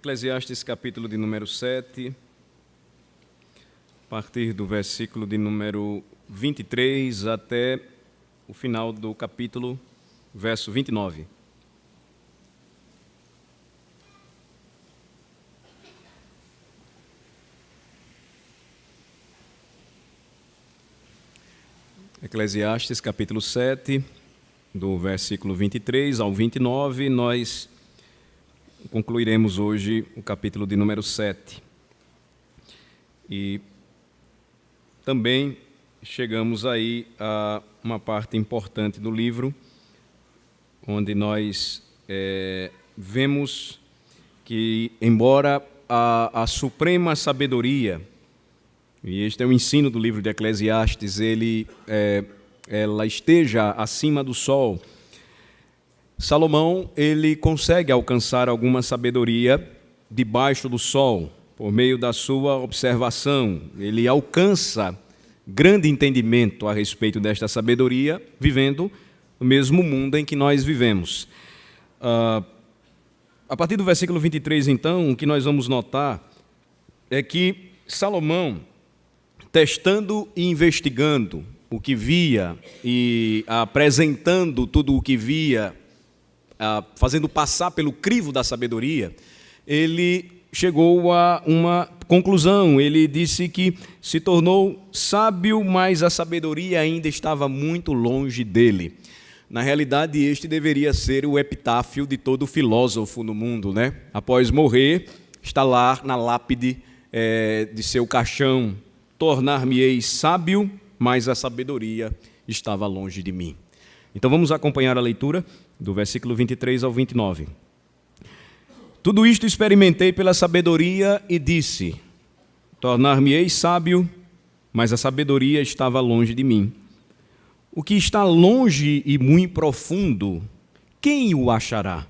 Eclesiastes, capítulo de número 7, a partir do versículo de número 23 até o final do capítulo, verso 29. Eclesiastes, capítulo 7, do versículo 23 ao 29, nós concluiremos hoje o capítulo de número 7. E também chegamos aí a uma parte importante do livro, onde nós vemos que, embora a suprema sabedoria, e este é o ensino do livro de Eclesiastes, ela esteja acima do sol, Salomão, ele consegue alcançar alguma sabedoria debaixo do sol, por meio da sua observação. Ele alcança grande entendimento a respeito desta sabedoria, vivendo no mesmo mundo em que nós vivemos. A partir do versículo 23, então, o que nós vamos notar é que Salomão, testando e investigando o que via e apresentando tudo o que via, fazendo passar pelo crivo da sabedoria, ele chegou a uma conclusão. Ele disse que se tornou sábio, mas a sabedoria ainda estava muito longe dele. Na realidade, este deveria ser o epitáfio de todo filósofo no mundo, né? Após morrer, está lá na lápide de seu caixão: tornar-me-ei sábio, mas a sabedoria estava longe de mim. Então vamos acompanhar a leitura do versículo 23 ao 29. Tudo isto experimentei pela sabedoria e disse: tornar-me-ei sábio, mas a sabedoria estava longe de mim. O que está longe e muito profundo, quem o achará?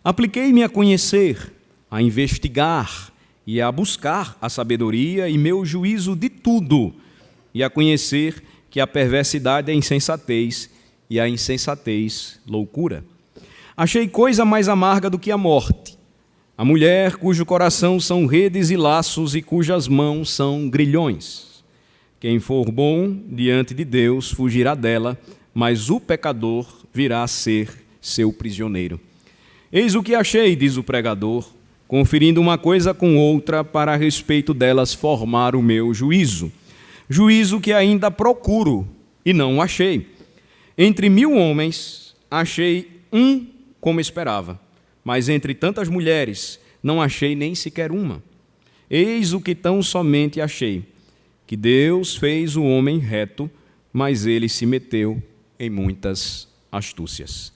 Apliquei-me a conhecer, a investigar e a buscar a sabedoria e meu juízo de tudo, e a conhecer que a perversidade é insensatez e a insensatez loucura. Achei coisa mais amarga do que a morte, a mulher cujo coração são redes e laços e cujas mãos são grilhões. Quem for bom diante de Deus fugirá dela, mas o pecador virá a ser seu prisioneiro. Eis o que achei, diz o pregador, conferindo uma coisa com outra para a respeito delas formar o meu juízo. Juízo que ainda procuro e não o achei. Entre 1000 homens achei um como esperava, mas entre tantas mulheres não achei nem sequer uma. Eis o que tão somente achei, que Deus fez o homem reto, mas ele se meteu em muitas astúcias.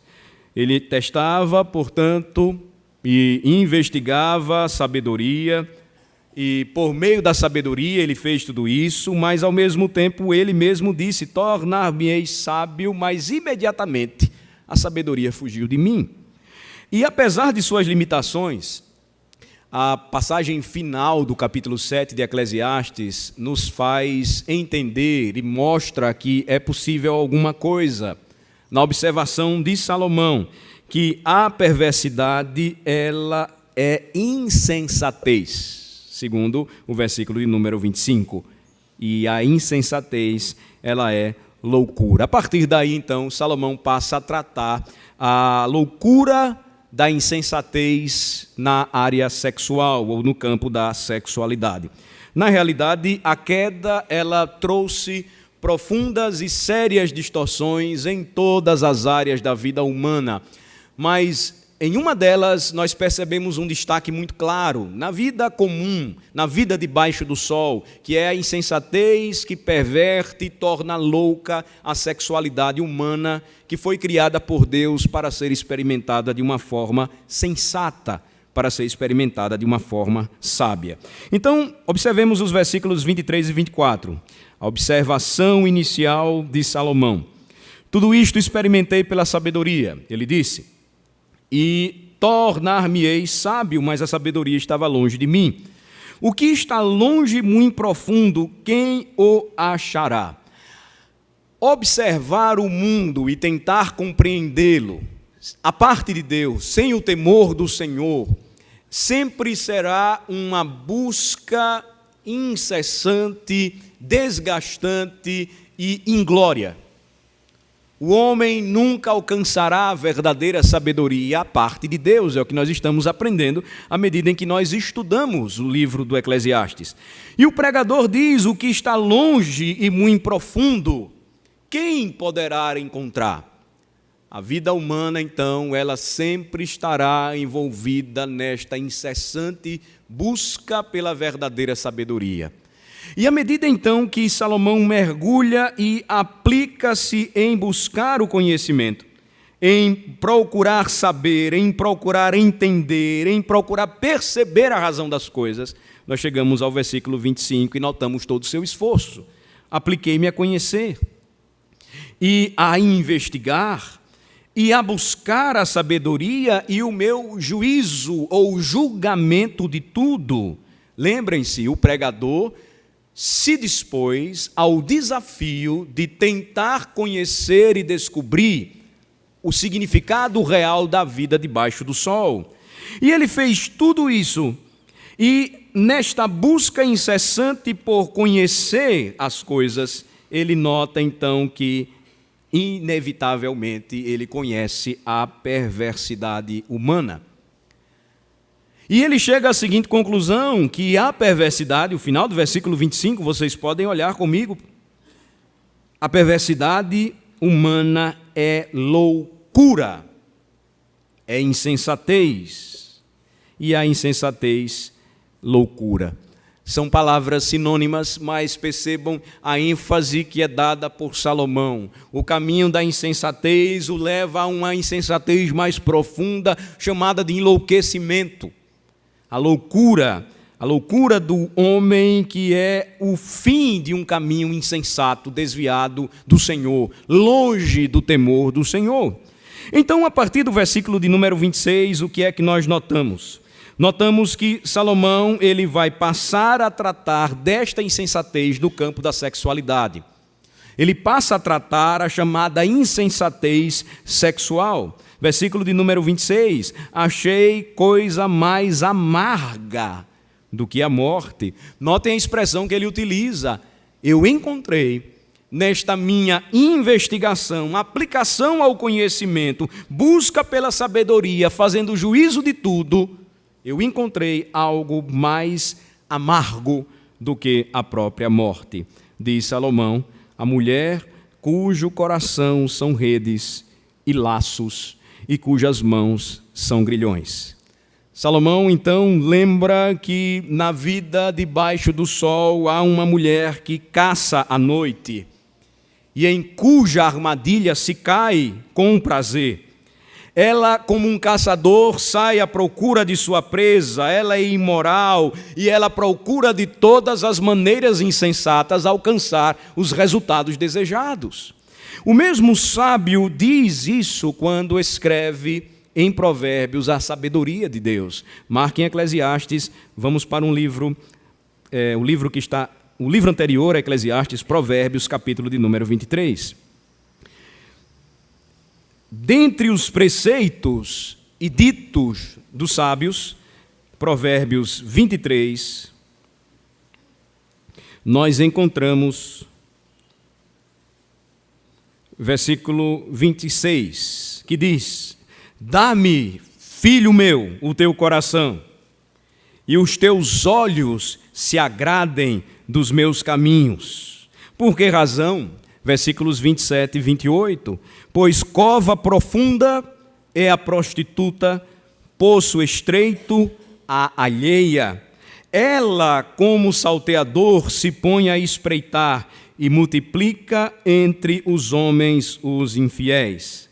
Ele testava, portanto, e investigava a sabedoria, e por meio da sabedoria ele fez tudo isso, mas ao mesmo tempo ele mesmo disse: tornar-me-ei sábio, mas imediatamente a sabedoria fugiu de mim. E apesar de suas limitações, a passagem final do capítulo 7 de Eclesiastes nos faz entender e mostra que é possível alguma coisa. Na observação de Salomão, que a perversidade, ela é insensatez, segundo o versículo de número 25. E a insensatez, ela é loucura. A partir daí, então, Salomão passa a tratar a loucura da insensatez na área sexual, ou no campo da sexualidade. Na realidade, a queda, ela trouxe profundas e sérias distorções em todas as áreas da vida humana, mas em uma delas nós percebemos um destaque muito claro na vida comum, na vida debaixo do sol, que é a insensatez que perverte e torna louca a sexualidade humana, que foi criada por Deus para ser experimentada de uma forma sensata, para ser experimentada de uma forma sábia. Então, observemos os versículos 23 e 24, a observação inicial de Salomão. Tudo isto experimentei pela sabedoria, ele disse, e tornar-me-ei sábio, mas a sabedoria estava longe de mim. O que está longe, muito profundo, quem o achará? Observar o mundo e tentar compreendê-lo, a parte de Deus, sem o temor do Senhor, sempre será uma busca incessante, desgastante e inglória. O homem nunca alcançará a verdadeira sabedoria à parte de Deus, é o que nós estamos aprendendo à medida em que nós estudamos o livro do Eclesiastes. E o pregador diz: o que está longe e muito profundo, quem poderá encontrar? A vida humana, então, ela sempre estará envolvida nesta incessante busca pela verdadeira sabedoria. E à medida, então, que Salomão mergulha e aplica-se em buscar o conhecimento, em procurar saber, em procurar entender, em procurar perceber a razão das coisas, nós chegamos ao versículo 25 e notamos todo o seu esforço. Apliquei-me a conhecer e a investigar e a buscar a sabedoria e o meu juízo ou julgamento de tudo. Lembrem-se, o pregador se dispôs ao desafio de tentar conhecer e descobrir o significado real da vida debaixo do sol. E ele fez tudo isso, e nesta busca incessante por conhecer as coisas, ele nota então que, inevitavelmente, ele conhece a perversidade humana. E ele chega à seguinte conclusão, que a perversidade, o final do versículo 25, vocês podem olhar comigo, a perversidade humana é loucura, é insensatez, e a insensatez, loucura. São palavras sinônimas, mas percebam a ênfase que é dada por Salomão. O caminho da insensatez o leva a uma insensatez mais profunda, chamada de enlouquecimento. A loucura do homem, que é o fim de um caminho insensato, desviado do Senhor, longe do temor do Senhor. Então, a partir do versículo de número 26, o que é que nós notamos? Notamos que Salomão ele vai passar a tratar desta insensatez no campo da sexualidade. Ele passa a tratar a chamada insensatez sexual. Versículo de número 26, achei coisa mais amarga do que a morte. Notem a expressão que ele utiliza. Eu encontrei nesta minha investigação, aplicação ao conhecimento, busca pela sabedoria, fazendo juízo de tudo, eu encontrei algo mais amargo do que a própria morte. Diz Salomão, a mulher cujo coração são redes e laços, e cujas mãos são grilhões. Salomão, então, lembra que na vida debaixo do sol há uma mulher que caça à noite e em cuja armadilha se cai com prazer. Ela, como um caçador, sai à procura de sua presa, ela é imoral e ela procura de todas as maneiras insensatas alcançar os resultados desejados. O mesmo sábio diz isso quando escreve em Provérbios a sabedoria de Deus. Marquem Eclesiastes, vamos para o livro anterior a Eclesiastes, Provérbios, capítulo de número 23. Dentre os preceitos e ditos dos sábios, Provérbios 23, nós encontramos versículo 26, que diz: dá-me, filho meu, o teu coração, e os teus olhos se agradem dos meus caminhos. Por que razão? Versículos 27 e 28. Pois cova profunda é a prostituta, poço estreito a alheia. Ela, como salteador, se põe a espreitar e multiplica entre os homens os infiéis.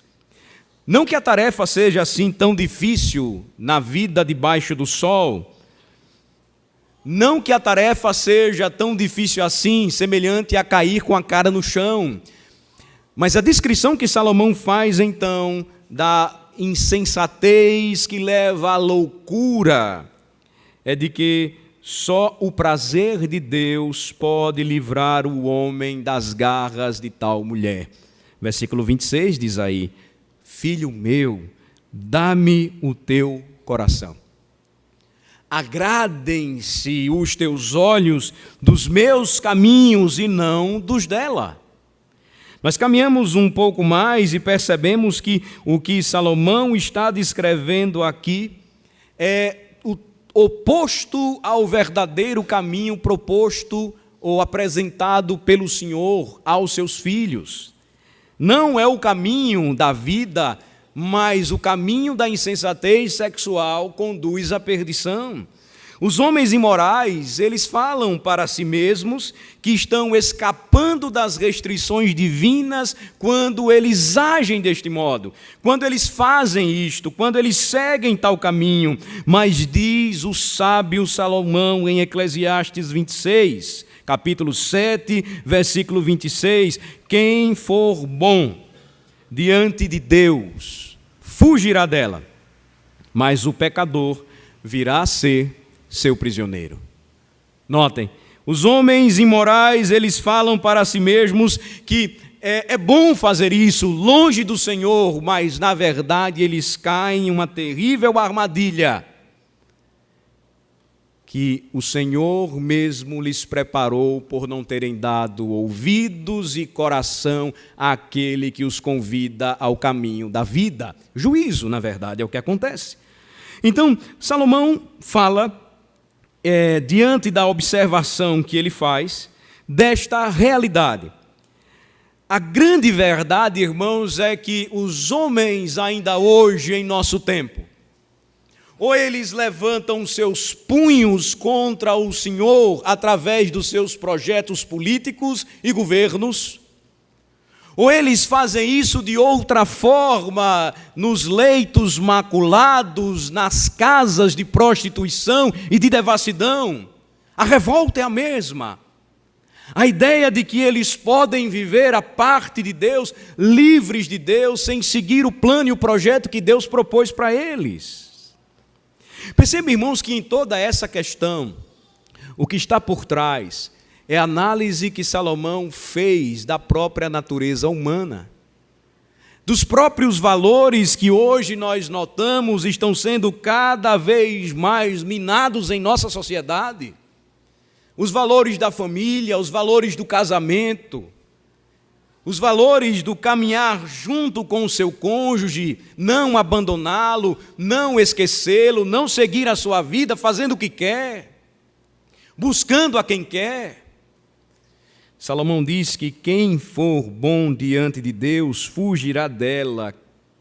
Não que a tarefa seja assim tão difícil na vida debaixo do sol, não que a tarefa seja tão difícil assim, semelhante a cair com a cara no chão, mas a descrição que Salomão faz então da insensatez que leva à loucura é de que só o prazer de Deus pode livrar o homem das garras de tal mulher. Versículo 26 diz aí: filho meu, dá-me o teu coração. agradem-se os teus olhos dos meus caminhos e não dos dela. Nós caminhamos um pouco mais e percebemos que o que Salomão está descrevendo aqui é o oposto ao verdadeiro caminho proposto ou apresentado pelo Senhor aos seus filhos. Não é o caminho da vida, mas o caminho da insensatez sexual conduz à perdição. Os homens imorais, eles falam para si mesmos que estão escapando das restrições divinas quando eles agem deste modo, quando eles fazem isto, quando eles seguem tal caminho. Mas diz o sábio Salomão em Eclesiastes 26, capítulo 7, versículo 26, quem for bom diante de Deus fugirá dela, mas o pecador virá a ser seu prisioneiro. Notem, os homens imorais, eles falam para si mesmos que é bom fazer isso longe do Senhor, mas na verdade eles caem em uma terrível armadilha que o Senhor mesmo lhes preparou por não terem dado ouvidos e coração àquele que os convida ao caminho da vida. Juízo, na verdade, é o que acontece. Então, Salomão fala diante da observação que ele faz desta realidade. A grande verdade, irmãos, é que os homens ainda hoje, em nosso tempo, ou eles levantam seus punhos contra o Senhor através dos seus projetos políticos e governos, ou eles fazem isso de outra forma, nos leitos maculados, nas casas de prostituição e de devassidão. A revolta é a mesma. A ideia de que eles podem viver a parte de Deus, livres de Deus, sem seguir o plano e o projeto que Deus propôs para eles. Perceba, irmãos, que em toda essa questão, o que está por trás é a análise que Salomão fez da própria natureza humana, dos próprios valores que hoje nós notamos estão sendo cada vez mais minados em nossa sociedade. Os valores da família, os valores do casamento, os valores do caminhar junto com o seu cônjuge, não abandoná-lo, não esquecê-lo, não seguir a sua vida fazendo o que quer, buscando a quem quer. Salomão diz que quem for bom diante de Deus fugirá dela.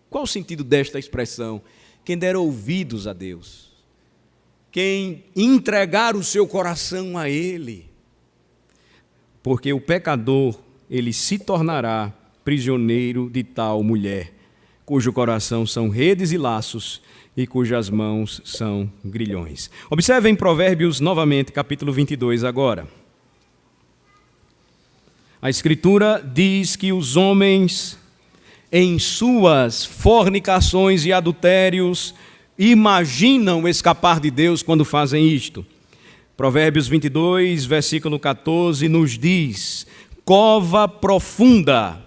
Qual o sentido desta expressão? Quem der ouvidos a Deus, quem entregar o seu coração a Ele, porque o pecador, ele se tornará prisioneiro de tal mulher, cujo coração são redes e laços e cujas mãos são grilhões. Observem Provérbios novamente, capítulo 22 agora. A Escritura diz que os homens, em suas fornicações e adultérios, imaginam escapar de Deus quando fazem isto. Provérbios 22, versículo 14, nos diz: cova profunda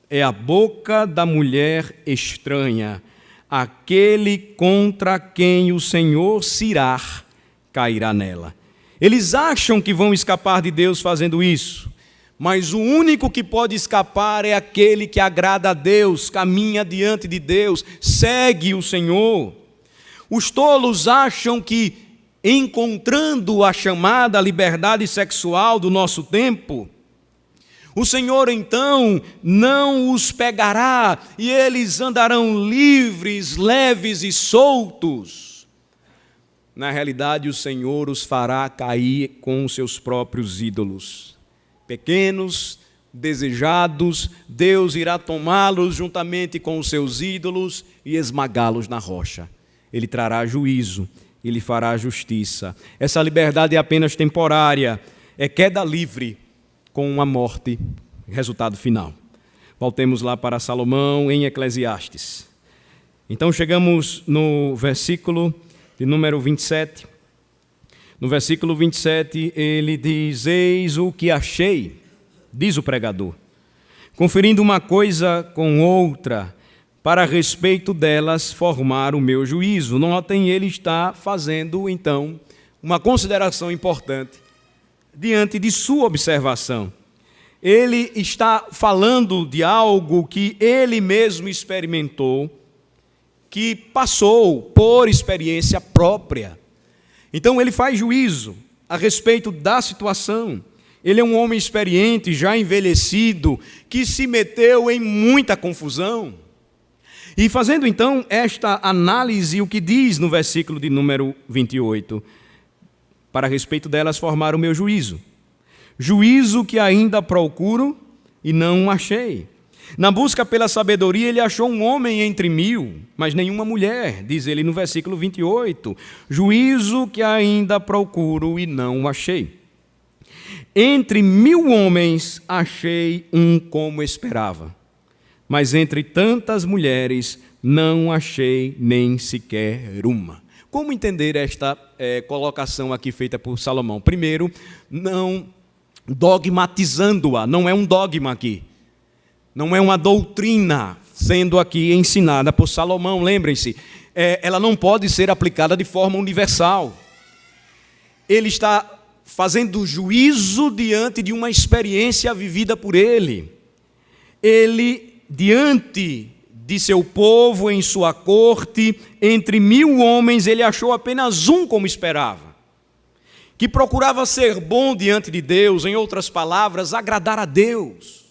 é a boca da mulher estranha, aquele contra quem o Senhor se irar cairá nela. Eles acham que vão escapar de Deus fazendo isso, mas o único que pode escapar é aquele que agrada a Deus, caminha diante de Deus, segue o Senhor. Os tolos acham que, encontrando a chamada liberdade sexual do nosso tempo, o Senhor então não os pegará e eles andarão livres, leves e soltos. Na realidade, o Senhor os fará cair com os seus próprios ídolos. Pequenos, desejados, Deus irá tomá-los juntamente com os seus ídolos e esmagá-los na rocha. Ele trará juízo, ele fará justiça. Essa liberdade é apenas temporária, é queda livre com uma morte, resultado final. Voltemos lá para Salomão em Eclesiastes. Então chegamos no versículo de número 27. No versículo 27, ele diz: eis o que achei, diz o pregador, conferindo uma coisa com outra, para a respeito delas formar o meu juízo. Notem, ele está fazendo, então, uma consideração importante diante de sua observação. Ele está falando de algo que ele mesmo experimentou, que passou por experiência própria. Então, ele faz juízo a respeito da situação. Ele é um homem experiente, já envelhecido, que se meteu em muita confusão. E fazendo então esta análise, o que diz no versículo de número 28, para a respeito delas formar o meu juízo. Juízo que ainda procuro e não achei. Na busca pela sabedoria, ele achou um homem entre 1000, mas nenhuma mulher, diz ele no versículo 28. Juízo que ainda procuro e não achei. Entre 1000 homens achei um como esperava, mas entre tantas mulheres não achei nem sequer uma. Como entender esta colocação aqui feita por Salomão? Primeiro, não dogmatizando-a, não é um dogma aqui. Não é uma doutrina sendo aqui ensinada por Salomão, lembrem-se, ela não pode ser aplicada de forma universal. Ele está fazendo juízo diante de uma experiência vivida por ele. Ele, diante de seu povo, em sua corte, entre 1000 homens, ele achou apenas um como esperava, que procurava ser bom diante de Deus, em outras palavras, agradar a Deus.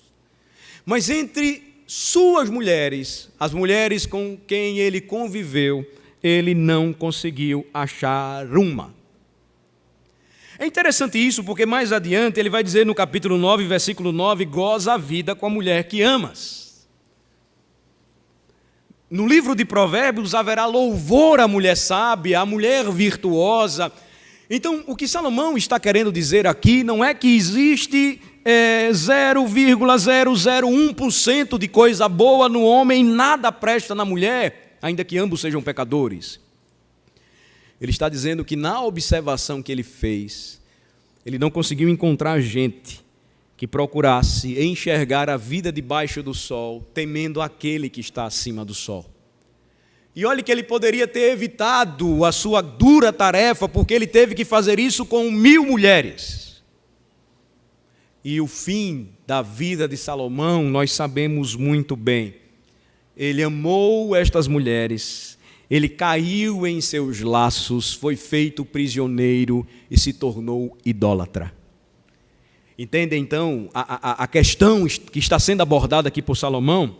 Mas entre suas mulheres, as mulheres com quem ele conviveu, ele não conseguiu achar uma. É interessante isso, porque mais adiante ele vai dizer no capítulo 9, versículo 9, goza a vida com a mulher que amas. No livro de Provérbios haverá louvor à mulher sábia, à mulher virtuosa. Então, o que Salomão está querendo dizer aqui não é que existe 0,001% de coisa boa no homem e nada presta na mulher, ainda que ambos sejam pecadores. Ele está dizendo que na observação que ele fez, ele não conseguiu encontrar gente que procurasse enxergar a vida debaixo do sol, temendo aquele que está acima do sol. E olhe que ele poderia ter evitado a sua dura tarefa, porque ele teve que fazer isso com 1000 mulheres. E o fim da vida de Salomão, nós sabemos muito bem. Ele amou estas mulheres, ele caiu em seus laços, foi feito prisioneiro e se tornou idólatra. Entende então a questão que está sendo abordada aqui por Salomão?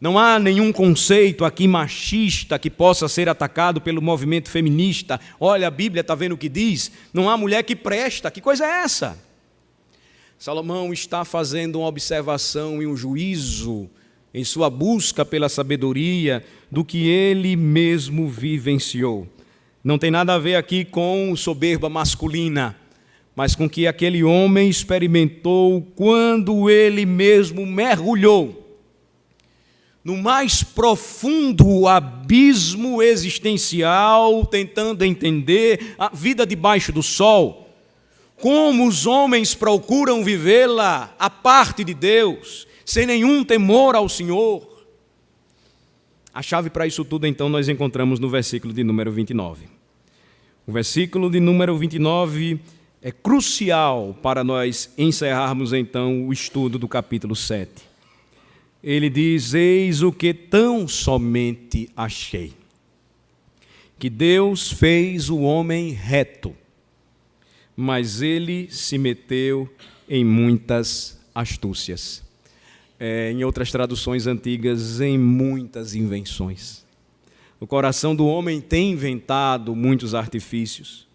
Não há nenhum conceito aqui machista que possa ser atacado pelo movimento feminista. Olha, a Bíblia está vendo o que diz? Não há mulher que presta. Que coisa é essa? Salomão está fazendo uma observação e um juízo em sua busca pela sabedoria do que ele mesmo vivenciou. Não tem nada a ver aqui com soberba masculina, mas com que aquele homem experimentou quando ele mesmo mergulhou no mais profundo abismo existencial, tentando entender a vida debaixo do sol, como os homens procuram vivê-la à parte de Deus, sem nenhum temor ao Senhor. A chave para isso tudo, então, nós encontramos no versículo de número 29. O versículo de número 29 é crucial para nós encerrarmos, então, o estudo do capítulo 7. Ele diz, eis o que tão somente achei, que Deus fez o homem reto, mas ele se meteu em muitas astúcias. Em outras traduções antigas, em muitas invenções. O coração do homem tem inventado muitos artifícios.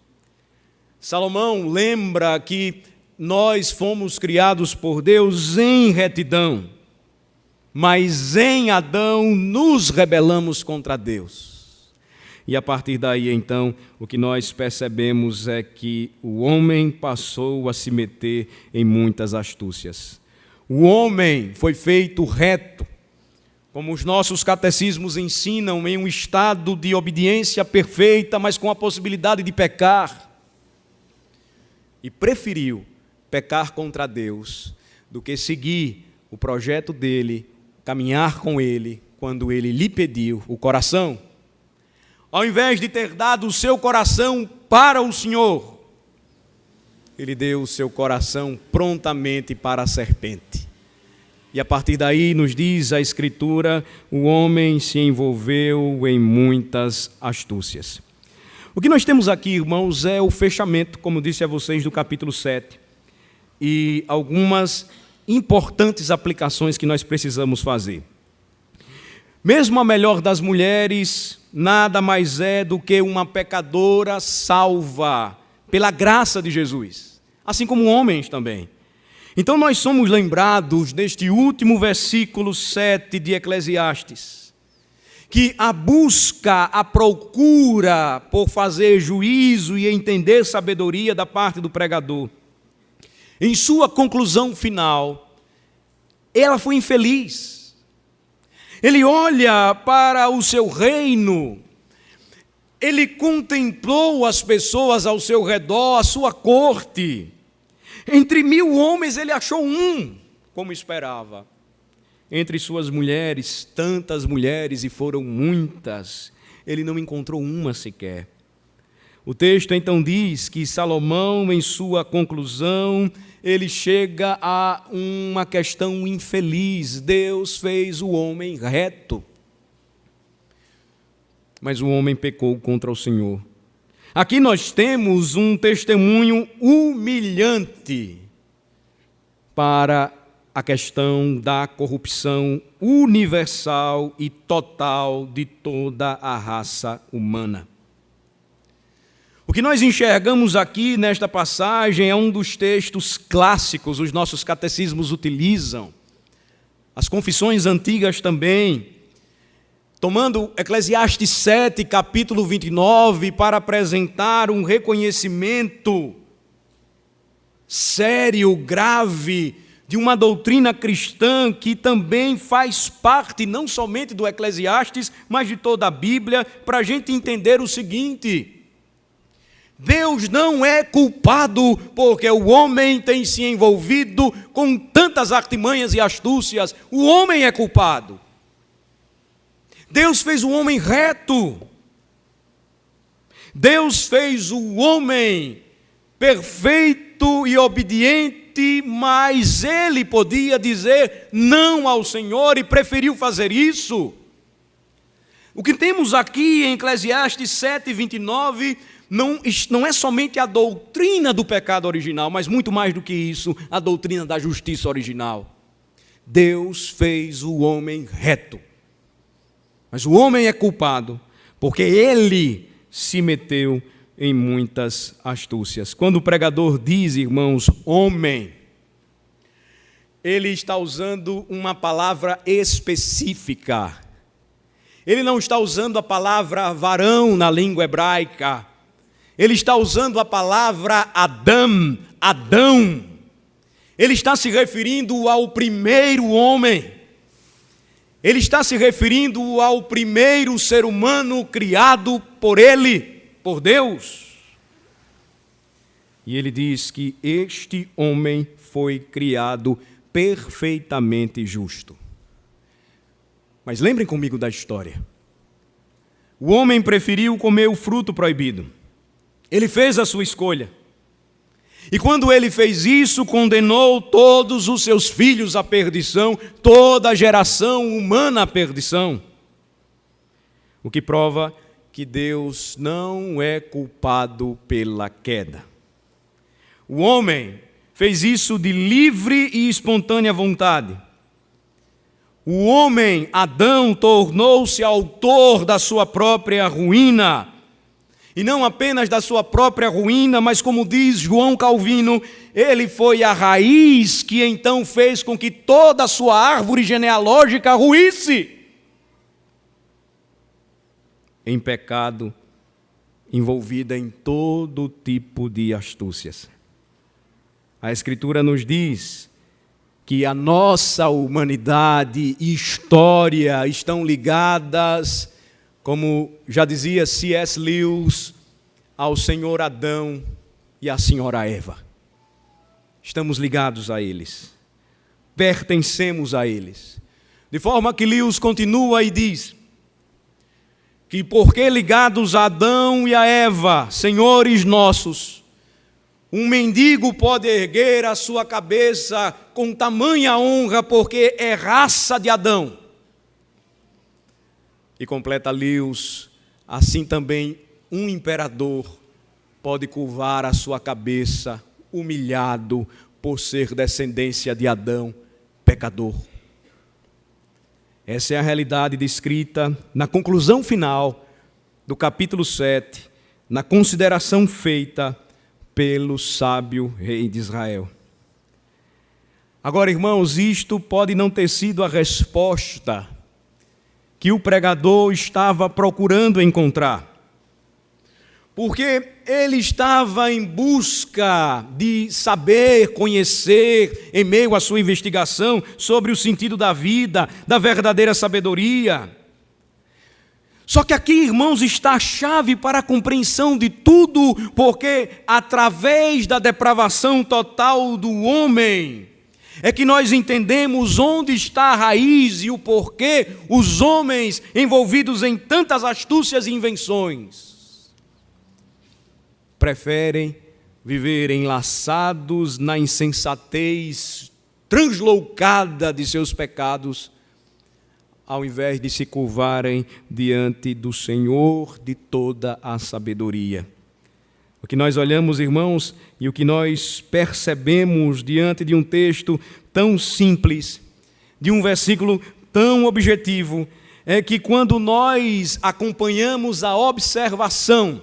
Salomão lembra que nós fomos criados por Deus em retidão, mas em Adão nos rebelamos contra Deus. E a partir daí, então, o que nós percebemos é que o homem passou a se meter em muitas astúcias. O homem foi feito reto, como os nossos catecismos ensinam, em um estado de obediência perfeita, mas com a possibilidade de pecar. E preferiu pecar contra Deus do que seguir o projeto dele, caminhar com ele, quando ele lhe pediu o coração. Ao invés de ter dado o seu coração para o Senhor, ele deu o seu coração prontamente para a serpente. E a partir daí, nos diz a Escritura, o homem se envolveu em muitas astúcias. O que nós temos aqui, irmãos, é o fechamento, como disse a vocês, do capítulo 7. E algumas importantes aplicações que nós precisamos fazer. Mesmo a melhor das mulheres, nada mais é do que uma pecadora salva pela graça de Jesus, assim como homens também. Então nós somos lembrados neste último versículo 7 de Eclesiastes, que a busca, a procura por fazer juízo e entender sabedoria da parte do pregador, em sua conclusão final, ela foi infeliz. Ele olha para o seu reino, ele contemplou as pessoas ao seu redor, a sua corte. Entre 1000 homens ele achou um, como esperava. Entre suas mulheres, tantas mulheres, e foram muitas, ele não encontrou uma sequer. O texto então diz que Salomão, em sua conclusão, ele chega a uma questão infeliz. Deus fez o homem reto, mas o homem pecou contra o Senhor. Aqui nós temos um testemunho humilhante para a questão da corrupção universal e total de toda a raça humana. O que nós enxergamos aqui nesta passagem é um dos textos clássicos, os nossos catecismos utilizam, as confissões antigas também, tomando Eclesiastes 7, capítulo 29, para apresentar um reconhecimento sério, grave, de uma doutrina cristã que também faz parte não somente do Eclesiastes, mas de toda a Bíblia, para a gente entender o seguinte: Deus não é culpado porque o homem tem se envolvido com tantas artimanhas e astúcias. O homem é culpado. Deus fez o homem reto. Deus fez o homem perfeito e obediente, mas ele podia dizer não ao Senhor e preferiu fazer isso. O que temos aqui em Eclesiastes 7, 29, não é somente a doutrina do pecado original, mas muito mais do que isso, a doutrina da justiça original. Deus fez o homem reto. Mas o homem é culpado, porque ele se meteu em muitas astúcias. Quando o pregador diz, irmãos, homem, ele está usando uma palavra específica. Ele não está usando a palavra varão na língua hebraica. Ele está usando a palavra Adão. Ele está se referindo ao primeiro homem. Ele está se referindo ao primeiro ser humano criado por ele, por Deus. E ele diz que este homem foi criado perfeitamente justo. Mas lembrem comigo da história. O homem preferiu comer o fruto proibido. Ele fez a sua escolha. E quando ele fez isso, condenou todos os seus filhos à perdição, toda a geração humana à perdição. O que prova que Deus não é culpado pela queda. O homem fez isso de livre e espontânea vontade. O homem, Adão, tornou-se autor da sua própria ruína. E não apenas da sua própria ruína, mas como diz João Calvino, ele foi a raiz que então fez com que toda a sua árvore genealógica ruísse. Em pecado, envolvida em todo tipo de astúcias. A Escritura nos diz que a nossa humanidade e história estão ligadas, como já dizia C.S. Lewis, ao senhor Adão e à senhora Eva. Estamos ligados a eles, pertencemos a eles. De forma que Lewis continua e diz que porque ligados a Adão e a Eva, senhores nossos, um mendigo pode erguer a sua cabeça com tamanha honra porque é raça de Adão. E completa Lewis, assim também um imperador pode curvar a sua cabeça humilhado por ser descendência de Adão, pecador. Essa é a realidade descrita na conclusão final do capítulo 7, na consideração feita pelo sábio rei de Israel. Agora, irmãos, isto pode não ter sido a resposta que o pregador estava procurando encontrar, porque ele estava em busca de saber, conhecer, em meio à sua investigação, sobre o sentido da vida, da verdadeira sabedoria. Só que aqui, irmãos, está a chave para a compreensão de tudo, porque através da depravação total do homem, é que nós entendemos onde está a raiz e o porquê os homens envolvidos em tantas astúcias e invenções preferem viver enlaçados na insensatez transloucada de seus pecados, ao invés de se curvarem diante do Senhor de toda a sabedoria. O que nós olhamos, irmãos, e o que nós percebemos diante de um texto tão simples, de um versículo tão objetivo, é que quando nós acompanhamos a observação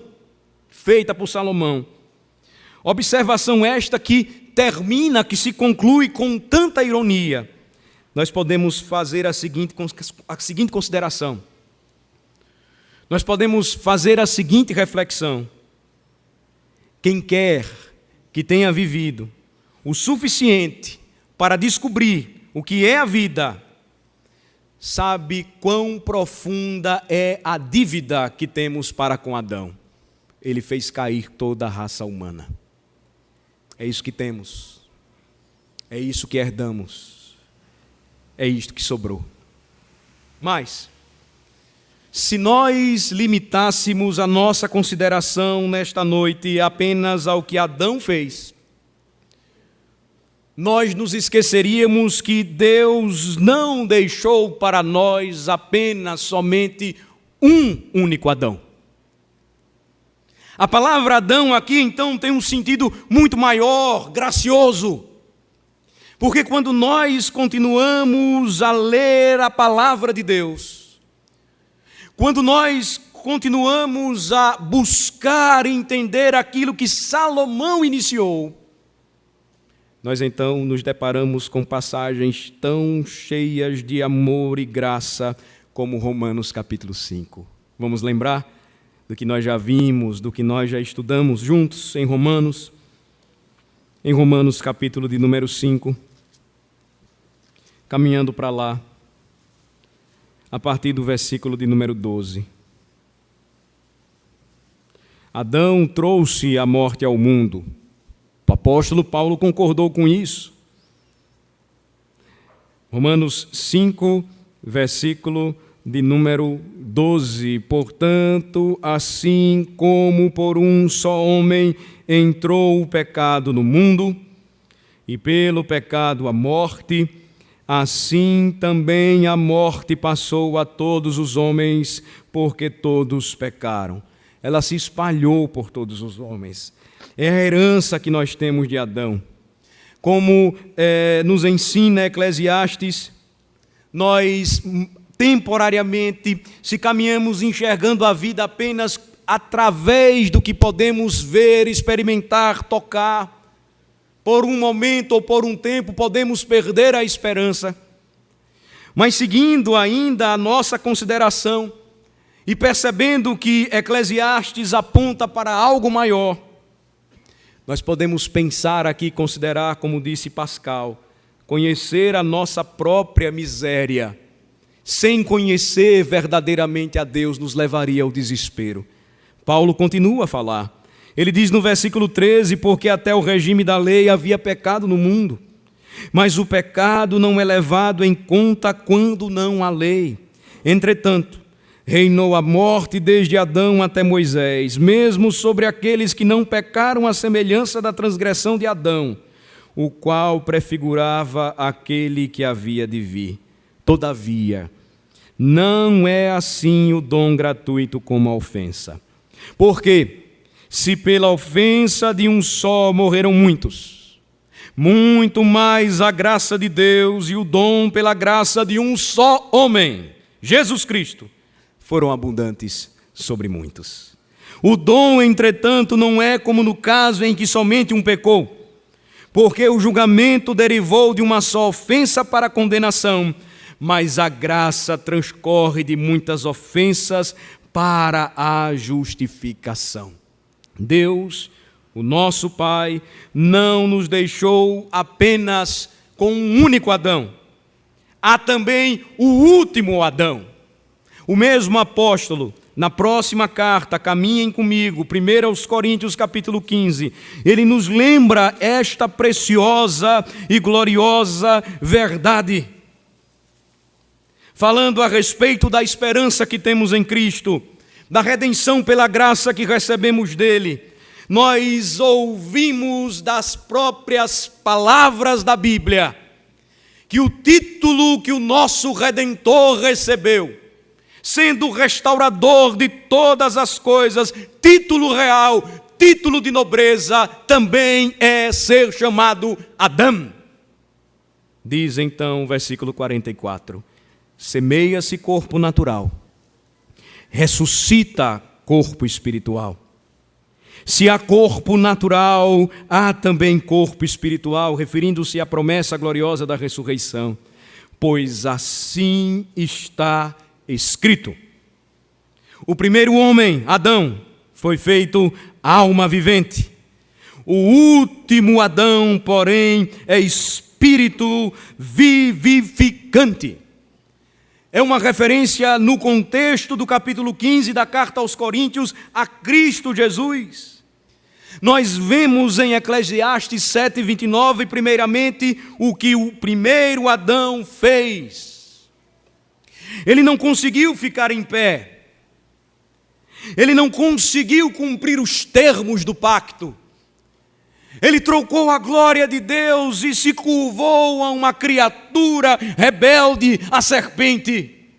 feita por Salomão, observação esta que termina, que se conclui com tanta ironia, nós podemos fazer a seguinte consideração. Nós podemos fazer a seguinte reflexão. Quem quer que tenha vivido o suficiente para descobrir o que é a vida, sabe quão profunda é a dívida que temos para com Adão. Ele fez cair toda a raça humana. É isso que temos. É isso que herdamos. É isto que sobrou. Mas, se nós limitássemos a nossa consideração nesta noite apenas ao que Adão fez, nós nos esqueceríamos que Deus não deixou para nós apenas somente um único Adão. A palavra Adão aqui, então, tem um sentido muito maior, gracioso. Porque quando nós continuamos a ler a palavra de Deus, quando nós continuamos a buscar entender aquilo que Salomão iniciou, nós então nos deparamos com passagens tão cheias de amor e graça como Romanos capítulo 5. Vamos lembrar do que nós já vimos, do que nós já estudamos juntos em Romanos capítulo de número 5, caminhando para lá, a partir do versículo de número 12. Adão trouxe a morte ao mundo. O apóstolo Paulo concordou com isso. Romanos 5, versículo de número 12. Portanto, assim como por um só homem entrou o pecado no mundo, e pelo pecado a morte, assim também a morte passou a todos os homens, porque todos pecaram. Ela se espalhou por todos os homens. É a herança que nós temos de Adão. Como nos ensina Eclesiastes, nós temporariamente, se caminhamos enxergando a vida apenas através do que podemos ver, experimentar, tocar, por um momento ou por um tempo podemos perder a esperança. Mas seguindo ainda a nossa consideração e percebendo que Eclesiastes aponta para algo maior, nós podemos pensar aqui, considerar, como disse Pascal, conhecer a nossa própria miséria, sem conhecer verdadeiramente a Deus, nos levaria ao desespero. Paulo continua a falar. Ele diz no versículo 13, porque até o regime da lei havia pecado no mundo, Mas o pecado não é levado em conta quando não há lei. Entretanto, reinou a morte desde Adão até Moisés, mesmo sobre aqueles que não pecaram à semelhança da transgressão de Adão, o qual prefigurava aquele que havia de vir. Todavia, não é assim o dom gratuito como a ofensa. Porque, se pela ofensa de um só morreram muitos, muito mais a graça de Deus e o dom pela graça de um só homem, Jesus Cristo, foram abundantes sobre muitos. O dom, entretanto, não é como no caso em que somente um pecou, porque o julgamento derivou de uma só ofensa para a condenação, mas a graça transcorre de muitas ofensas para a justificação. Deus, o nosso Pai, não nos deixou apenas com um único Adão. Há também o último Adão. O mesmo apóstolo, na próxima carta, caminhem comigo, 1 aos Coríntios capítulo 15, ele nos lembra esta preciosa e gloriosa verdade. Falando a respeito da esperança que temos em Cristo, da redenção pela graça que recebemos dele, nós ouvimos das próprias palavras da Bíblia que o título que o nosso Redentor recebeu, sendo restaurador de todas as coisas, título real, título de nobreza, também é ser chamado Adão. Diz então o versículo 44, semeia-se corpo natural, ressuscita corpo espiritual. Se há corpo natural, há também corpo espiritual, referindo-se à promessa gloriosa da ressurreição. Pois assim está escrito. O primeiro homem, Adão, foi feito alma vivente. O último Adão, porém, é espírito vivificante. É uma referência no contexto do capítulo 15 da carta aos Coríntios a Cristo Jesus. Nós vemos em Eclesiastes 7:29, primeiramente, o que o primeiro Adão fez. Ele não conseguiu ficar em pé. Ele não conseguiu cumprir os termos do pacto. Ele trocou a glória de Deus e se curvou a uma criatura rebelde, a serpente.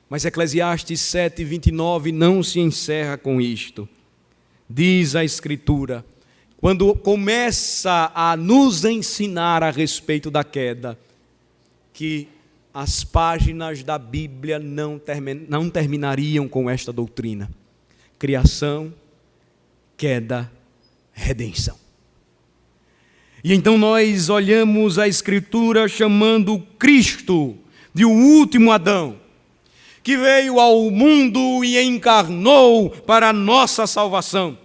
Mas Eclesiastes 7:29 não se encerra com isto. Diz a Escritura, quando começa a nos ensinar a respeito da queda, que as páginas da Bíblia não terminariam com esta doutrina. Criação, queda, redenção. E então nós olhamos a Escritura chamando Cristo de o último Adão, que veio ao mundo e encarnou para a nossa salvação.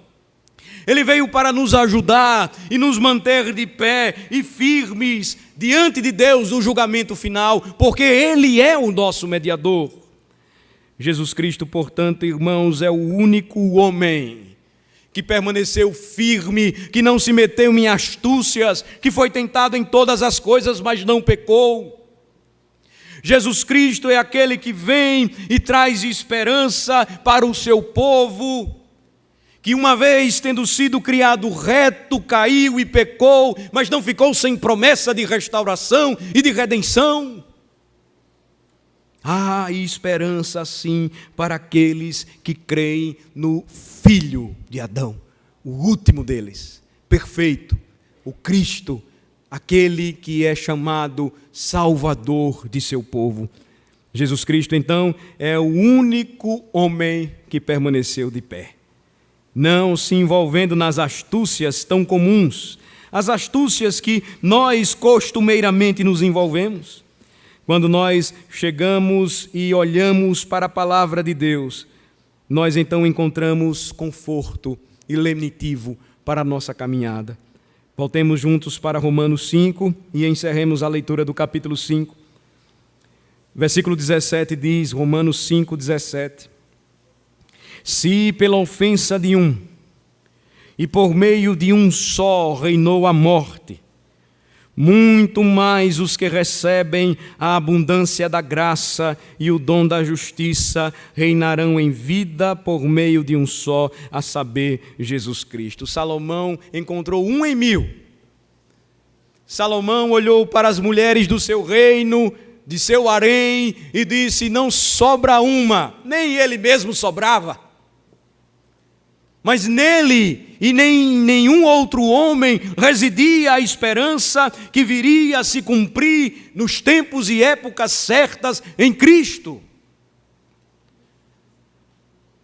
Ele veio para nos ajudar e nos manter de pé e firmes diante de Deus no julgamento final, porque Ele é o nosso mediador. Jesus Cristo, portanto, irmãos, é o único homem que permaneceu firme, que não se meteu em astúcias, que foi tentado em todas as coisas, mas não pecou. Jesus Cristo é aquele que vem e traz esperança para o seu povo, que uma vez tendo sido criado reto, caiu e pecou, mas não ficou sem promessa de restauração e de redenção. Há esperança sim para aqueles que creem no Filho de Adão, o último deles, perfeito, o Cristo, aquele que é chamado Salvador de seu povo. Jesus Cristo, então, é o único homem que permaneceu de pé, não se envolvendo nas astúcias tão comuns, as astúcias que nós costumeiramente nos envolvemos. Quando nós chegamos e olhamos para a palavra de Deus, nós então encontramos conforto e lenitivo para a nossa caminhada. Voltemos juntos para Romanos 5 e encerremos a leitura do capítulo 5. Versículo 17 diz, Romanos 5, 17. Se pela ofensa de um, e por meio de um só reinou a morte, muito mais os que recebem a abundância da graça e o dom da justiça reinarão em vida por meio de um só, a saber, Jesus Cristo. Salomão encontrou um em 1000. Salomão olhou para as mulheres do seu reino, de seu harém, e disse: não sobra uma, nem ele mesmo sobrava. Mas nele e nem nenhum outro homem residia a esperança que viria a se cumprir nos tempos e épocas certas em Cristo.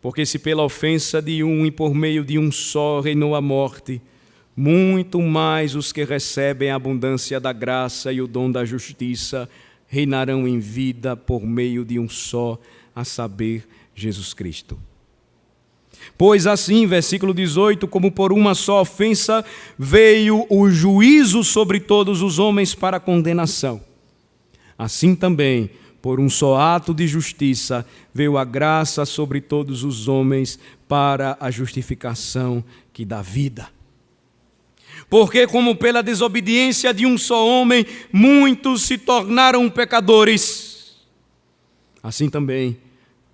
Porque se pela ofensa de um e por meio de um só reinou a morte, muito mais os que recebem a abundância da graça e o dom da justiça reinarão em vida por meio de um só, a saber, Jesus Cristo. Pois assim, versículo 18, como por uma só ofensa veio o juízo sobre todos os homens para condenação, assim também, por um só ato de justiça, veio a graça sobre todos os homens para a justificação que dá vida. Porque como pela desobediência de um só homem, muitos se tornaram pecadores, assim também,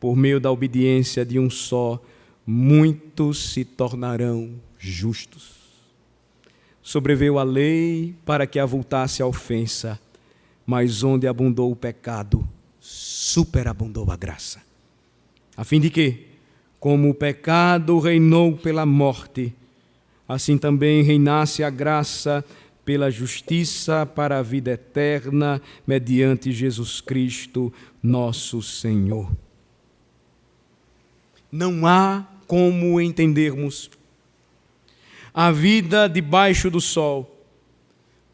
por meio da obediência de um só, muitos se tornarão justos. Sobreveio a lei para que avultasse a ofensa, mas onde abundou o pecado, superabundou a graça. A fim de que, como o pecado reinou pela morte, assim também reinasse a graça pela justiça para a vida eterna, mediante Jesus Cristo, nosso Senhor. Não há como entendermos a vida debaixo do sol.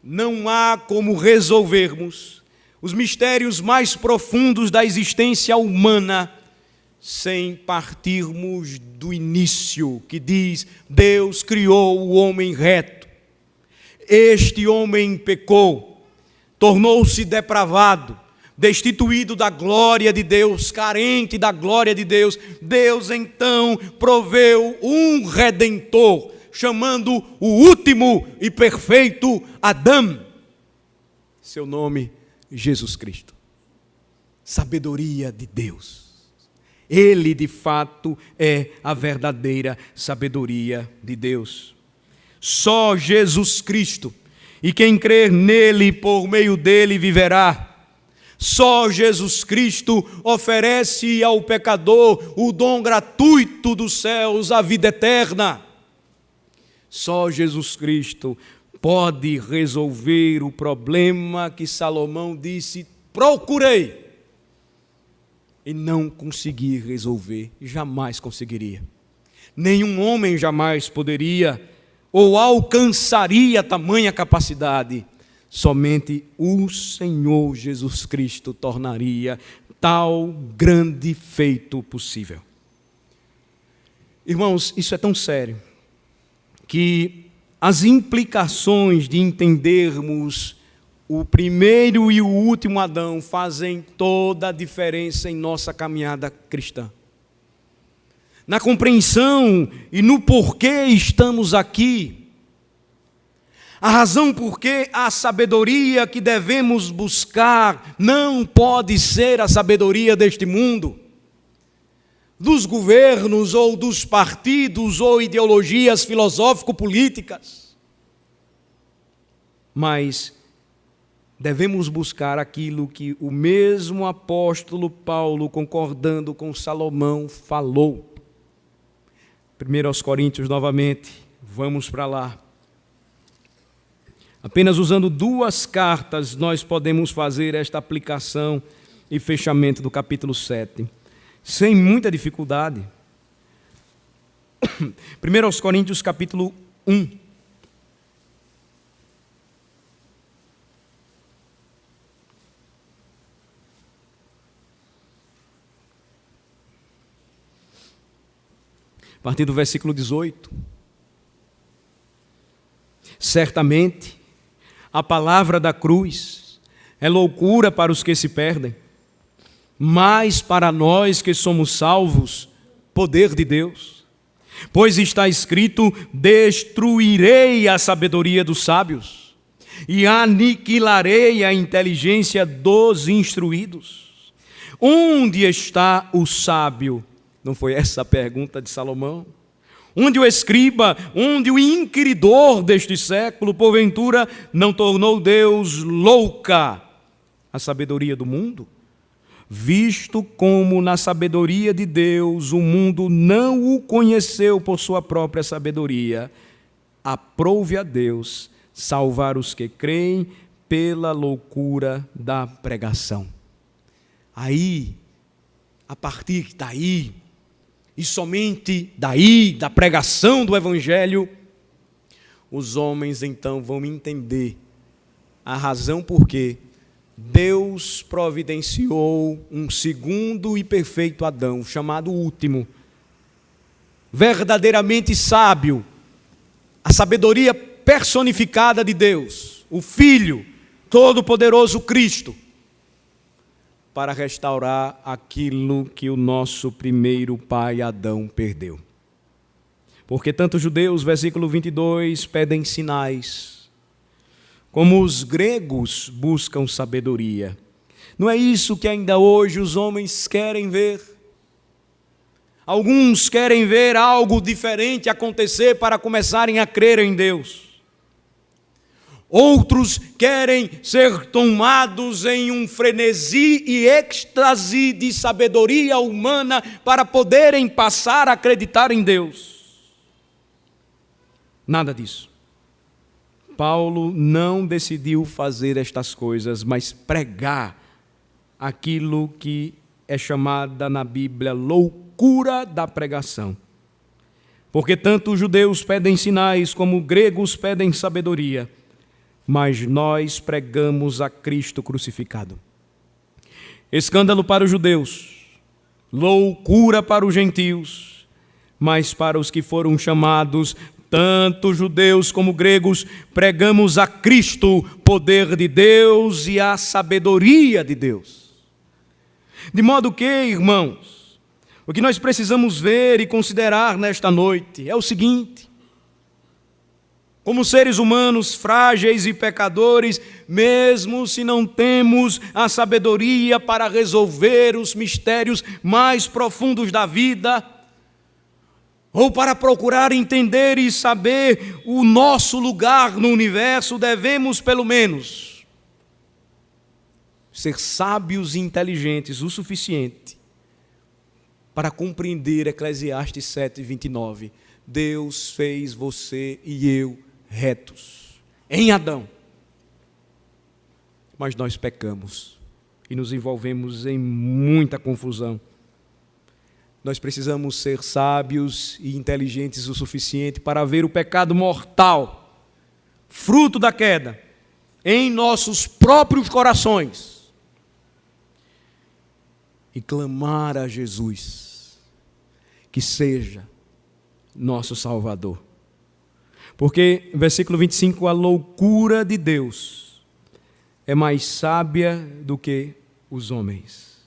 Não há como resolvermos os mistérios mais profundos da existência humana sem partirmos do início, que diz: Deus criou o homem reto. Este homem pecou, tornou-se depravado, destituído da glória de Deus, carente da glória de Deus. Deus então proveu um redentor, chamando o último e perfeito Adão. Seu nome, Jesus Cristo. Sabedoria de Deus. Ele, de fato, é a verdadeira sabedoria de Deus. Só Jesus Cristo, e quem crer nele, por meio dele, viverá. Só Jesus Cristo oferece ao pecador o dom gratuito dos céus, a vida eterna. Só Jesus Cristo pode resolver o problema que Salomão disse: procurei e não consegui resolver, jamais conseguiria. Nenhum homem jamais poderia ou alcançaria tamanha capacidade. Somente o Senhor Jesus Cristo tornaria tal grande feito possível. Irmãos, isso é tão sério que as implicações de entendermos o primeiro e o último Adão fazem toda a diferença em nossa caminhada cristã. Na compreensão e no porquê estamos aqui. A razão por que a sabedoria que devemos buscar não pode ser a sabedoria deste mundo, dos governos ou dos partidos ou ideologias filosófico-políticas, mas devemos buscar aquilo que o mesmo apóstolo Paulo, concordando com Salomão, falou. 1 Coríntios novamente, vamos para lá. Apenas usando 2 cartas nós podemos fazer esta aplicação e fechamento do capítulo 7, sem muita dificuldade. 1 Coríntios capítulo 1. A partir do versículo 18. Certamente, a palavra da cruz é loucura para os que se perdem, mas para nós que somos salvos, poder de Deus. Pois está escrito: destruirei a sabedoria dos sábios e aniquilarei a inteligência dos instruídos. Onde está o sábio? Não foi essa a pergunta de Salomão? Onde o escriba, onde o inquiridor deste século, porventura, não tornou Deus louca a sabedoria do mundo? Visto como na sabedoria de Deus o mundo não o conheceu por sua própria sabedoria, aprouve a Deus salvar os que creem pela loucura da pregação. Aí, a partir daí, e somente daí, da pregação do Evangelho, os homens então vão entender a razão por que Deus providenciou um segundo e perfeito Adão, chamado último, verdadeiramente sábio, a sabedoria personificada de Deus, o Filho Todo-Poderoso Cristo, para restaurar aquilo que o nosso primeiro pai Adão perdeu. Porque tanto os judeus, versículo 22, pedem sinais, como os gregos buscam sabedoria. Não é isso que ainda hoje os homens querem ver? Alguns querem ver algo diferente acontecer para começarem a crer em Deus. Outros querem ser tomados em um frenesi e êxtase de sabedoria humana para poderem passar a acreditar em Deus. Nada disso. Paulo não decidiu fazer estas coisas, mas pregar aquilo que é chamada na Bíblia loucura da pregação. Porque tanto os judeus pedem sinais como os gregos pedem sabedoria, mas nós pregamos a Cristo crucificado. Escândalo para os judeus, loucura para os gentios, mas para os que foram chamados, tanto judeus como gregos, pregamos a Cristo, poder de Deus e a sabedoria de Deus. De modo que, irmãos, o que nós precisamos ver e considerar nesta noite é o seguinte: como seres humanos frágeis e pecadores, mesmo se não temos a sabedoria para resolver os mistérios mais profundos da vida, ou para procurar entender e saber o nosso lugar no universo, devemos, pelo menos, ser sábios e inteligentes o suficiente para compreender Eclesiastes 7:29. Deus fez você e eu retos em Adão, mas nós pecamos e nos envolvemos em muita confusão. Nós precisamos ser sábios e inteligentes o suficiente para ver o pecado mortal, fruto da queda, em nossos próprios corações e clamar a Jesus que seja nosso Salvador. Porque, versículo 25, a loucura de Deus é mais sábia do que os homens,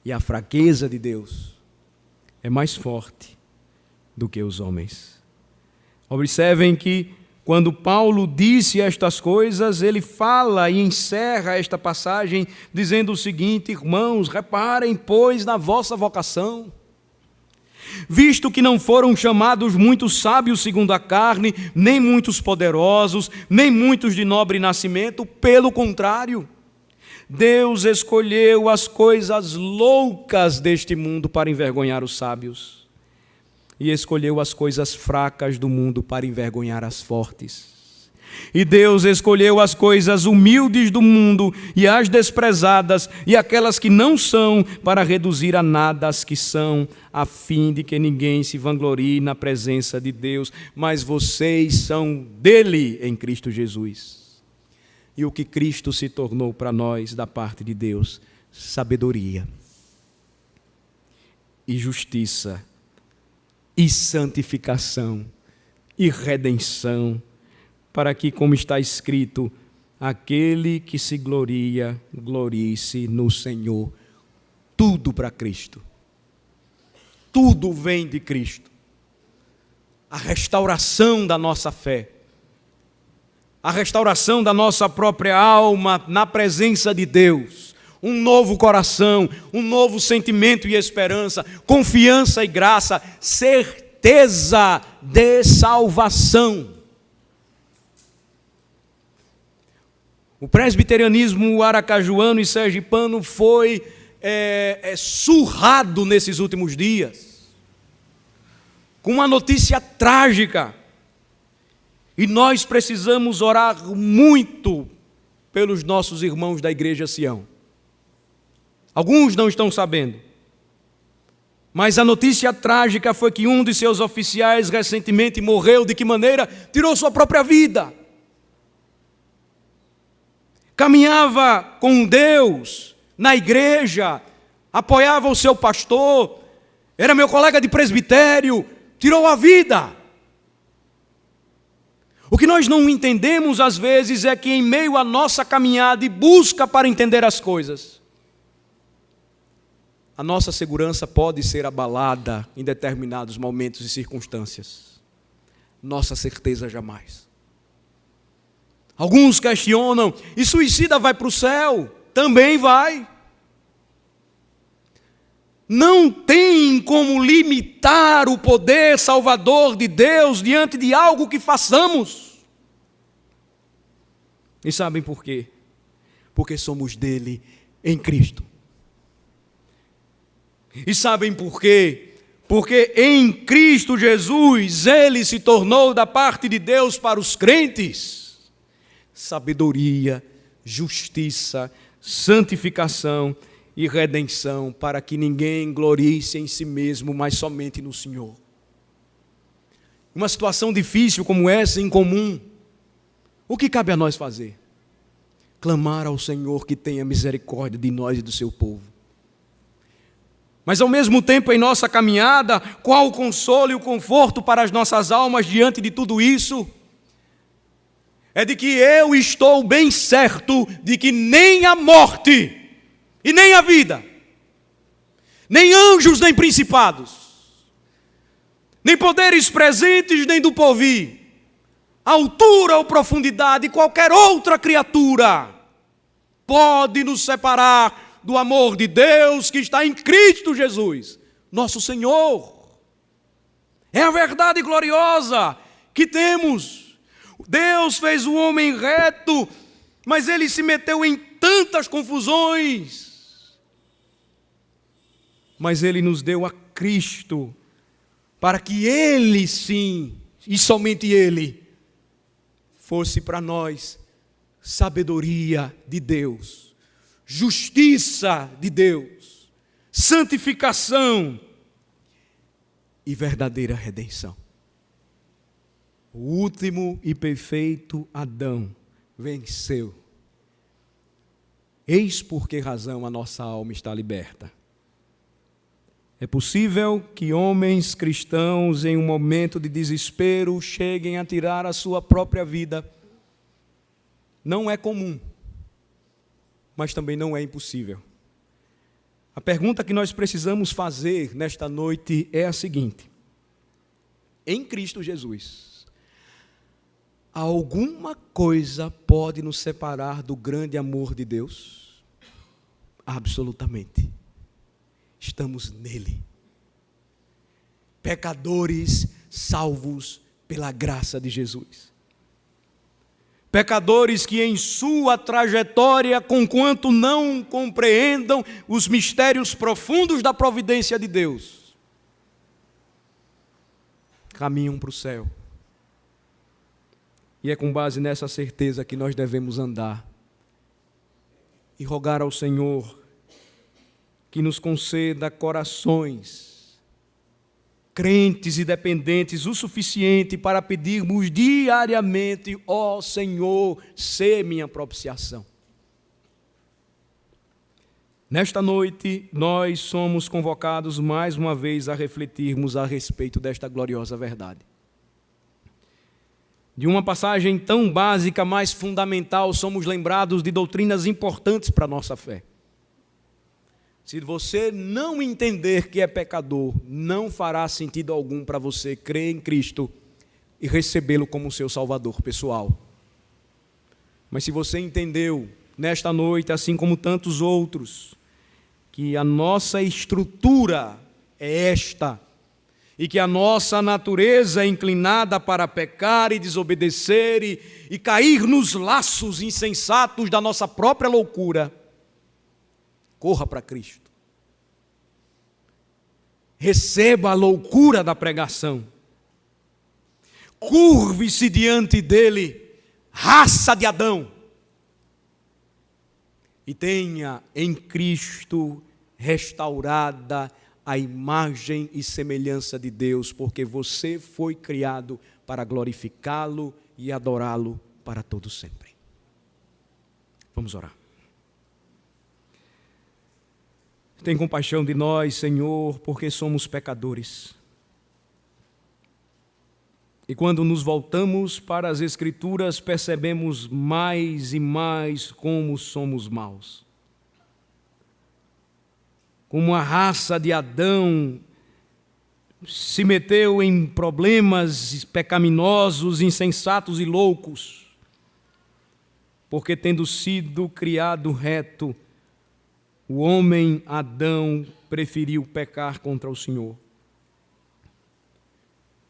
e a fraqueza de Deus é mais forte do que os homens. Observem que, quando Paulo disse estas coisas, ele fala e encerra esta passagem dizendo o seguinte: irmãos, reparem, pois, na vossa vocação. Visto que não foram chamados muitos sábios segundo a carne, nem muitos poderosos, nem muitos de nobre nascimento, pelo contrário, Deus escolheu as coisas loucas deste mundo para envergonhar os sábios, e escolheu as coisas fracas do mundo para envergonhar as fortes. E Deus escolheu as coisas humildes do mundo e as desprezadas e aquelas que não são, para reduzir a nada as que são, a fim de que ninguém se vanglorie na presença de Deus. Mas vocês são dele em Cristo Jesus. E o que Cristo se tornou para nós da parte de Deus? Sabedoria e justiça e santificação e redenção, para que, como está escrito, aquele que se gloria, glorie-se no Senhor. Tudo para Cristo. Tudo vem de Cristo. A restauração da nossa fé a restauração da nossa própria alma na presença de Deus, um novo coração, um novo sentimento e esperança, confiança e graça, certeza de salvação. O presbiterianismo aracajuano e sergipano foi surrado nesses últimos dias, com uma notícia trágica. E nós precisamos orar muito pelos nossos irmãos da Igreja Sião. Alguns não estão sabendo, mas a notícia trágica foi que um de seus oficiais recentemente morreu. De que maneira? Tirou sua própria vida. Caminhava com Deus na igreja, apoiava o seu pastor, era meu colega de presbitério, tirou a vida. O que nós não entendemos às vezes é que em meio à nossa caminhada e busca para entender as coisas, a nossa segurança pode ser abalada em determinados momentos e circunstâncias. Nossa certeza jamais. Alguns questionam, e suicida vai para o céu? Também vai. Não tem como limitar o poder salvador de Deus diante de algo que façamos. E sabem por quê? Porque somos dele em Cristo. E sabem por quê? Porque em Cristo Jesus, ele se tornou da parte de Deus para os crentes sabedoria, justiça, santificação e redenção, para que ninguém glorie-se em si mesmo, mas somente no Senhor. Uma situação difícil como essa, incomum, o que cabe a nós fazer? Clamar ao Senhor que tenha misericórdia de nós e do seu povo. Mas ao mesmo tempo em nossa caminhada, qual o consolo e o conforto para as nossas almas diante de tudo isso? É de que eu estou bem certo de que nem a morte e nem a vida, nem anjos nem principados, nem poderes presentes nem do porvir, altura ou profundidade, qualquer outra criatura pode nos separar do amor de Deus que está em Cristo Jesus, nosso Senhor. É a verdade gloriosa que temos. Deus fez o homem reto, mas ele se meteu em tantas confusões. Mas ele nos deu a Cristo, para que ele sim, e somente ele, fosse para nós sabedoria de Deus, justiça de Deus, santificação e verdadeira redenção. O último e perfeito Adão venceu. Eis por que razão a nossa alma está liberta. É possível que homens cristãos, em um momento de desespero, cheguem a tirar a sua própria vida. Não é comum, mas também não é impossível. A pergunta que nós precisamos fazer nesta noite é a seguinte: em Cristo Jesus, alguma coisa pode nos separar do grande amor de Deus? Absolutamente. Estamos nele. Pecadores salvos pela graça de Jesus. Pecadores que em sua trajetória, conquanto não compreendam os mistérios profundos da providência de Deus, caminham para o céu. E é com base nessa certeza que nós devemos andar e rogar ao Senhor que nos conceda corações crentes e dependentes o suficiente para pedirmos diariamente: ó Senhor, sê minha propiciação. Nesta noite, nós somos convocados mais uma vez a refletirmos a respeito desta gloriosa verdade. De uma passagem tão básica, mas fundamental, somos lembrados de doutrinas importantes para a nossa fé. Se você não entender que é pecador, não fará sentido algum para você crer em Cristo e recebê-lo como seu Salvador pessoal. Mas se você entendeu nesta noite, assim como tantos outros, que a nossa estrutura é esta, e que a nossa natureza é inclinada para pecar e desobedecer e cair nos laços insensatos da nossa própria loucura, corra para Cristo. Receba a loucura da pregação. Curve-se diante dele, raça de Adão, e tenha em Cristo restaurada a imagem e semelhança de Deus, porque você foi criado para glorificá-lo e adorá-lo para todo sempre. Vamos orar. Tem compaixão de nós, Senhor, porque somos pecadores. E quando nos voltamos para as Escrituras, percebemos mais e mais como somos maus. Como a raça de Adão se meteu em problemas pecaminosos, insensatos e loucos, porque tendo sido criado reto, o homem Adão preferiu pecar contra o Senhor.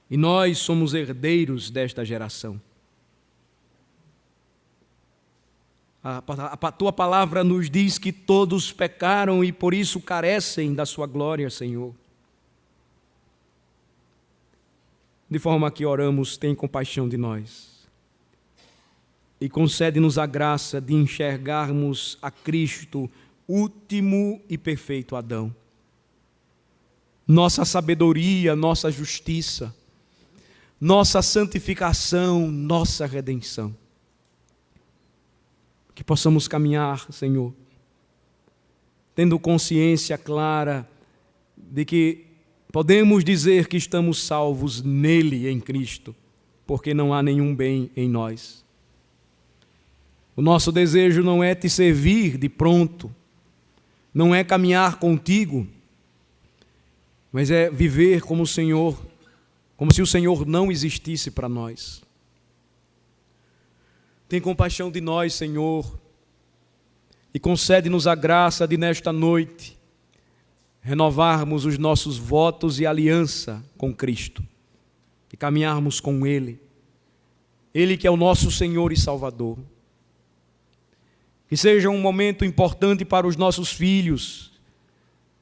E nós somos herdeiros desta geração. A tua palavra nos diz que todos pecaram e por isso carecem da sua glória, Senhor. De forma que oramos, tem compaixão de nós. E concede-nos a graça de enxergarmos a Cristo, último e perfeito Adão. Nossa sabedoria, nossa justiça, nossa santificação, nossa redenção. Que possamos caminhar, Senhor, tendo consciência clara de que podemos dizer que estamos salvos nele, em Cristo, porque não há nenhum bem em nós. O nosso desejo não é te servir de pronto, não é caminhar contigo, mas é viver como o Senhor, como se o Senhor não existisse para nós. Tem compaixão de nós, Senhor, e concede-nos a graça de nesta noite renovarmos os nossos votos e aliança com Cristo e caminharmos com Ele, Ele que é o nosso Senhor e Salvador. Que seja um momento importante para os nossos filhos,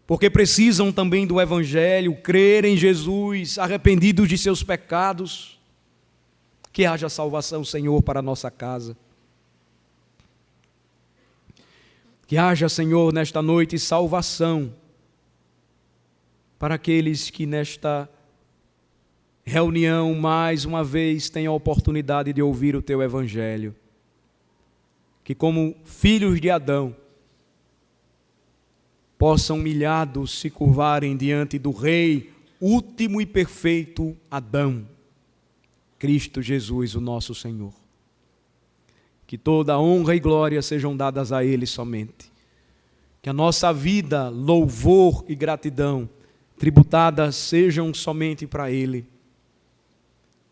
porque precisam também do Evangelho, crer em Jesus, arrependidos de seus pecados. Que haja salvação, Senhor, para a nossa casa. Que haja, Senhor, nesta noite salvação para aqueles que nesta reunião, mais uma vez, têm a oportunidade de ouvir o Teu Evangelho. Que como filhos de Adão, possam humilhados se curvarem diante do Rei, último e perfeito Adão, Cristo Jesus, o nosso Senhor. Que toda honra e glória sejam dadas a Ele somente. Que a nossa vida, louvor e gratidão tributadas sejam somente para Ele.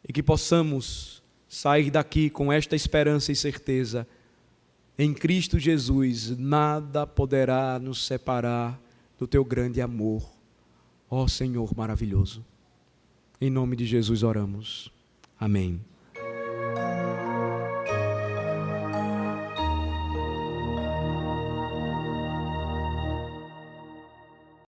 E que possamos sair daqui com esta esperança e certeza. Em Cristo Jesus, nada poderá nos separar do Teu grande amor. Ó Senhor maravilhoso. Em nome de Jesus oramos. Amém.